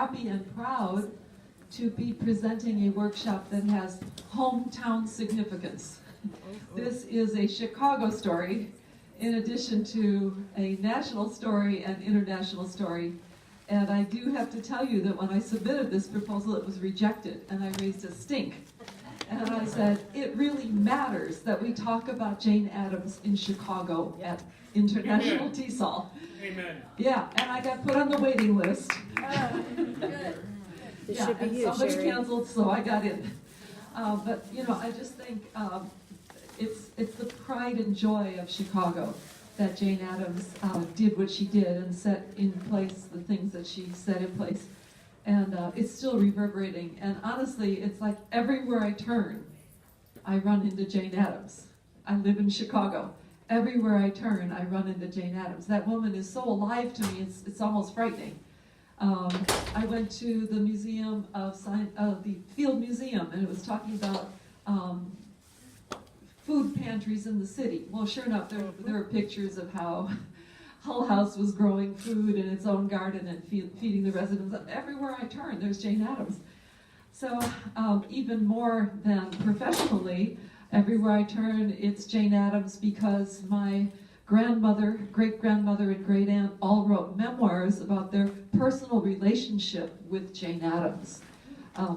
happy and proud to be presenting a workshop that has hometown significance. This is a Chicago story, in addition to a national story and international story. And I do have to tell you that when I submitted this proposal, it was rejected, and I raised a stink. And I said, it really matters that we talk about Jane Addams in Chicago at International TESOL. Amen. Yeah, and I got put on the waiting list. Good. This Yeah, should be and you, somebody Sherry. canceled, so I got in. But, you know, I just think it's the pride and joy of Chicago that Jane Addams did what she did and set in place the things that she set in place. And it's still reverberating. And honestly, it's like everywhere I turn, I run into Jane Addams. I live in Chicago. Everywhere I turn, I run into Jane Addams. That woman is so alive to me, it's almost frightening. I went to the Museum of Science, the Field Museum, and it was talking about food pantries in the city. Well, sure enough, there are pictures of how Hull House was growing food in its own garden and feeding the residents. Everywhere I turn, there's Jane Addams. So even more than professionally, everywhere I turn, it's Jane Addams, because my grandmother, great-grandmother, and great-aunt all wrote memoirs about their personal relationship with Jane Addams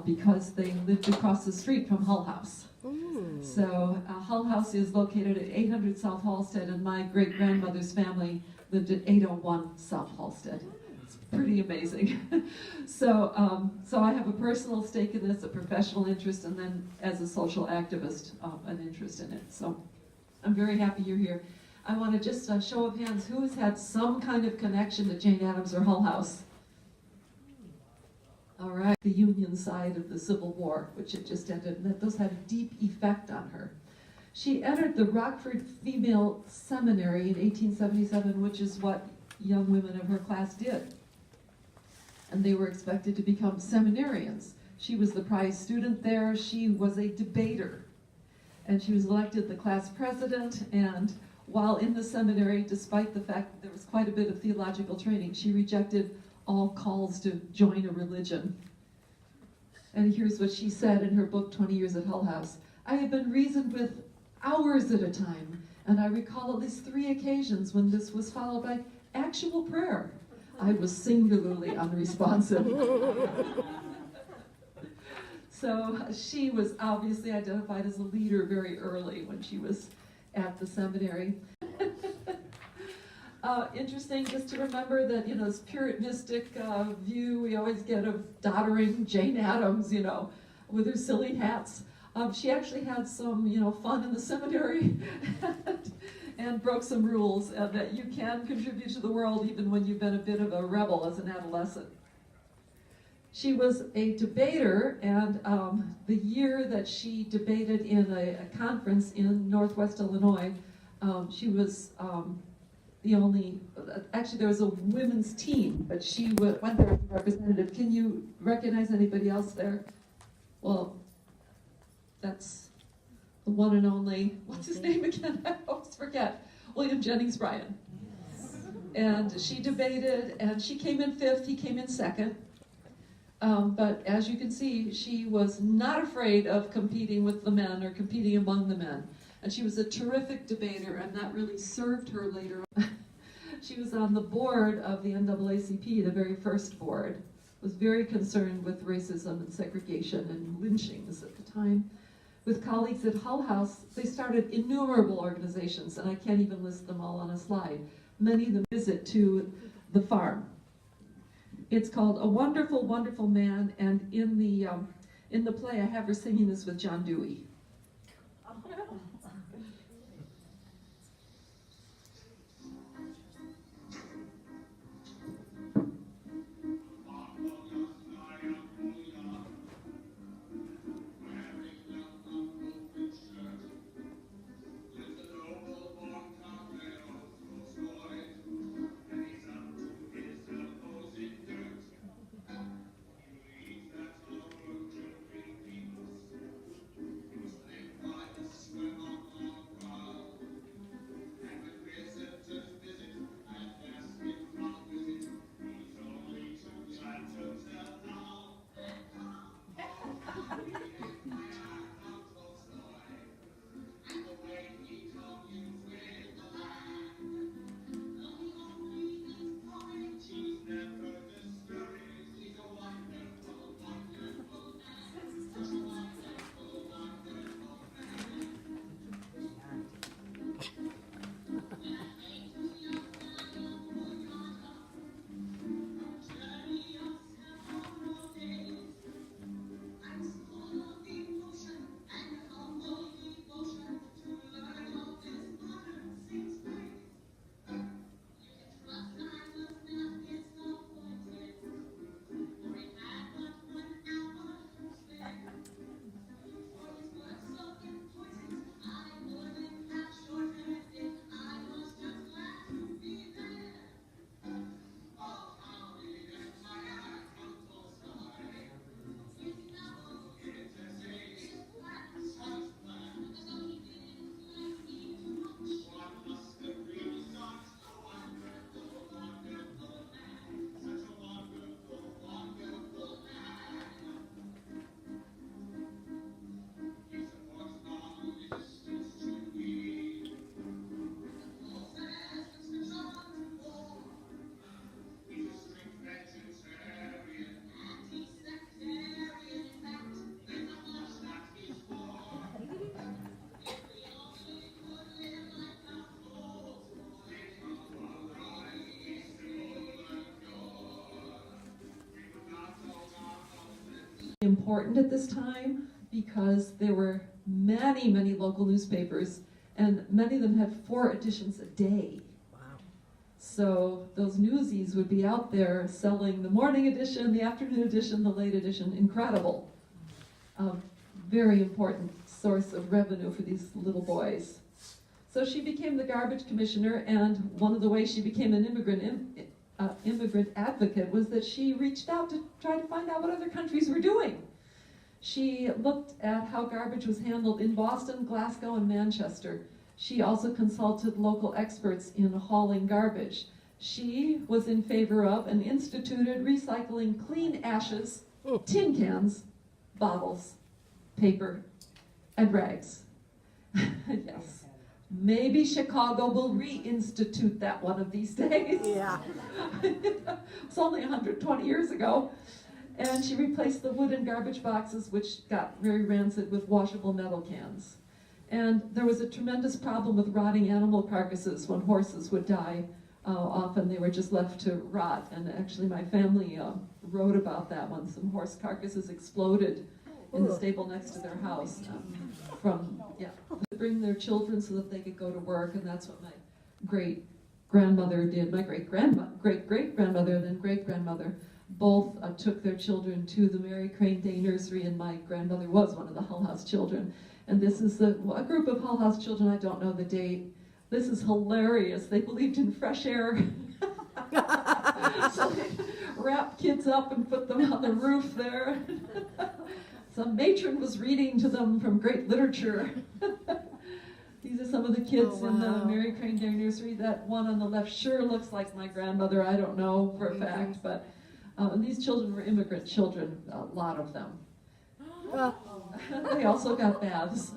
because they lived across the street from Hull House. So Hull House is located at 800 South Halsted, and my great-grandmother's family lived at 801 South Halsted. It's pretty amazing. So I have a personal stake in this, a professional interest, and then as a social activist, an interest in it. So I'm very happy you're here. I want to just show of hands, who has had some kind of connection to Jane Addams or Hull House? All right, the Union side of the Civil War, which had just ended, and that those had a deep effect on her. She entered the Rockford Female Seminary in 1877, which is what young women of her class did. And they were expected to become seminarians. She was the prize student there. She was a debater. And she was elected the class president, and while in the seminary, despite the fact that there was quite a bit of theological training, she rejected all calls to join a religion. And here's what she said in her book, 20 Years at Hull House. I have been reasoned with hours at a time, and I recall at least 3 occasions when this was followed by actual prayer. I was singularly unresponsive. So she was obviously identified as a leader very early when she was at the seminary. Interesting just to remember that, you know, this Puritanistic view we always get of doddering Jane Addams, you know, with her silly hats. She actually had some, you know, fun in the seminary and broke some rules, and that you can contribute to the world even when you've been a bit of a rebel as an adolescent. She was a debater, and the year that she debated in a conference in Northwest Illinois, she was the only, actually there was a women's team, but she went there as a representative. Can you recognize anybody else there? Well, that's the one and only, what's his name again? I always forget. William Jennings Bryan. And she debated, and she came in 5th, he came in 2nd. But as you can see, she was not afraid of competing with the men or competing among the men. And she was a terrific debater, and that really served her later on. She was on the board of the NAACP, the very first board, was very concerned with racism and segregation and lynchings at the time. With colleagues at Hull House, they started innumerable organizations, and I can't even list them all on a slide. Many of them visit to the farm. It's called A Wonderful, Wonderful Man, and in the play I have her singing this with John Dewey. important at this time because there were many, many local newspapers, and many of them had 4 editions a day. Wow. So those newsies would be out there selling the morning edition, the afternoon edition, the late edition. Incredible. Very important source of revenue for these little boys. So she became the garbage commissioner, and one of the ways she became an immigrant advocate was that she reached out to try to find out what other countries were doing. She looked at how garbage was handled in Boston, Glasgow, and Manchester. She also consulted local experts in hauling garbage. She was in favor of and instituted recycling clean ashes, tin cans, bottles, paper, and rags. Yes. Maybe Chicago will reinstitute that one of these days. Yeah. It's only 120 years ago. And she replaced the wooden garbage boxes, which got very rancid, with washable metal cans. And there was a tremendous problem with rotting animal carcasses when horses would die. Often they were just left to rot. And actually my family wrote about that when some horse carcasses exploded in the stable next to their house. To bring their children so that they could go to work, and that's what my great-grandmother did. My great-great-grandmother, then great-grandmother, both took their children to the Mary Crane Day Nursery, and my grandmother was one of the Hull House children. And this is a group of Hull House children, I don't know the date. This is hilarious. They believed in fresh air. So they wrapped kids up and put them on the roof there. Some matron was reading to them from great literature. These are some of the kids in the Mary Crane Day Nursery. That one on the left sure looks like my grandmother. I don't know for a fact, but these children were immigrant children, a lot of them. They also got baths.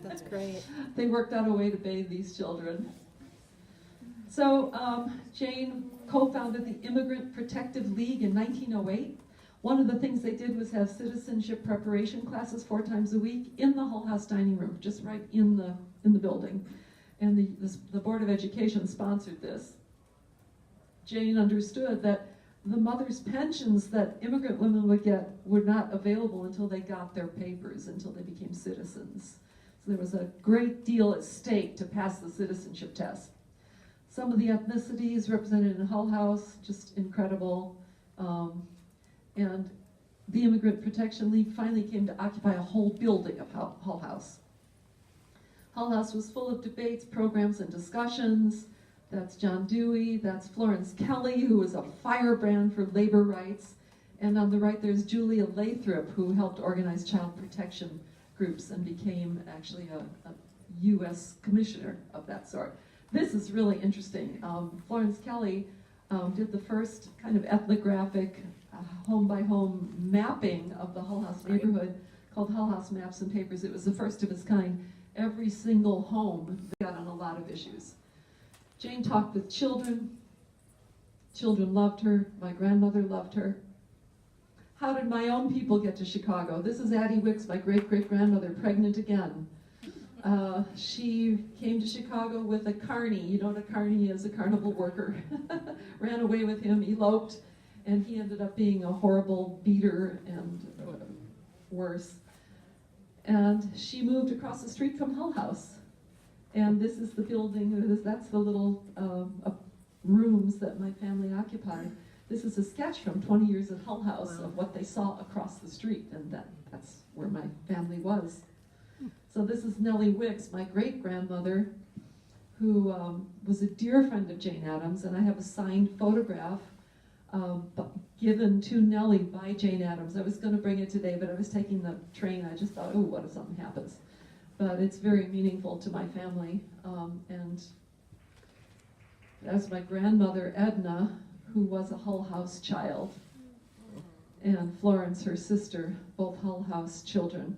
That's great. They worked out a way to bathe these children. So Jane co-founded the Immigrant Protective League in 1908. One of the things they did was have citizenship preparation classes 4 times a week in the Hull House dining room, just right in the building. And the Board of Education sponsored this. Jane understood that the mothers' pensions that immigrant women would get were not available until they got their papers, until they became citizens. So there was a great deal at stake to pass the citizenship test. Some of the ethnicities represented in Hull House, just incredible. And the Immigrant Protection League finally came to occupy a whole building of Hull House. Hull House was full of debates, programs, and discussions. That's John Dewey, that's Florence Kelly, who was a firebrand for labor rights. And on the right there's Julia Lathrop, who helped organize child protection groups and became actually a U.S. commissioner of that sort. This is really interesting. Florence Kelly did the first kind of ethnographic home-by-home mapping of the Hull House neighborhood called Hull House Maps and Papers. It was the first of its kind. Every single home got on a lot of issues. Jane talked with children. Children loved her. My grandmother loved her. How did my own people get to Chicago? This is Addie Wicks, my great-great-grandmother, pregnant again. She came to Chicago with a carny. You know what a carny is, a carnival worker. Ran away with him, eloped, and he ended up being a horrible beater and worse. And she moved across the street from Hull House. And this is the building, that's the little rooms that my family occupied. This is a sketch from 20 years at Hull House of what they saw across the street, and that's where my family was. So this is Nellie Wicks, my great-grandmother, who was a dear friend of Jane Addams, and I have a signed photograph given to Nellie by Jane Addams. I was going to bring it today, but I was taking the train. I just thought, oh, what if something happens? But it's very meaningful to my family. And that's my grandmother, Edna, who was a Hull House child, and Florence, her sister, both Hull House children.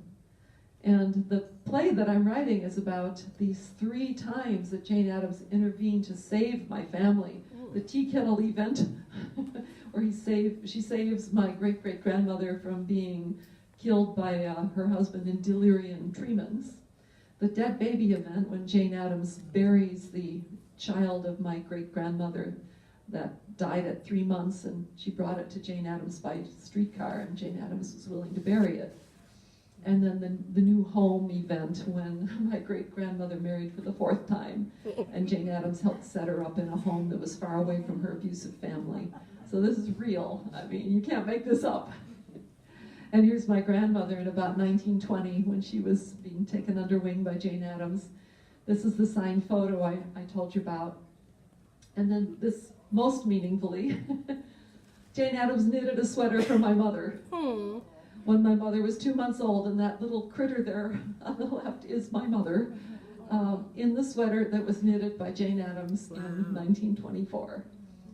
And the play that I'm writing is about these 3 times that Jane Addams intervened to save my family. The tea kettle event, where she saves my great-great-grandmother from being killed by her husband in delirium tremens. The dead baby event, when Jane Addams buries the child of my great-grandmother. that died at 3 months, and she brought it to Jane Addams by streetcar, and Jane Addams was willing to bury it. And then the new home event when my great-grandmother married for the 4th time, and Jane Addams helped set her up in a home that was far away from her abusive family. So this is real. I mean, you can't make this up. And here's my grandmother in about 1920 when she was being taken under wing by Jane Addams. This is the signed photo I told you about. And then this, most meaningfully, Jane Addams knitted a sweater for my mother. When my mother was 2 months old, and that little critter there on the left is my mother, in the sweater that was knitted by Jane Addams in 1924.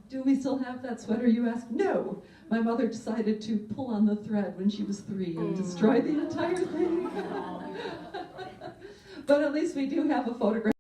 Do we still have that sweater, you ask? No! My mother decided to pull on the thread when she was 3 and destroy the entire thing. But at least we do have a photograph.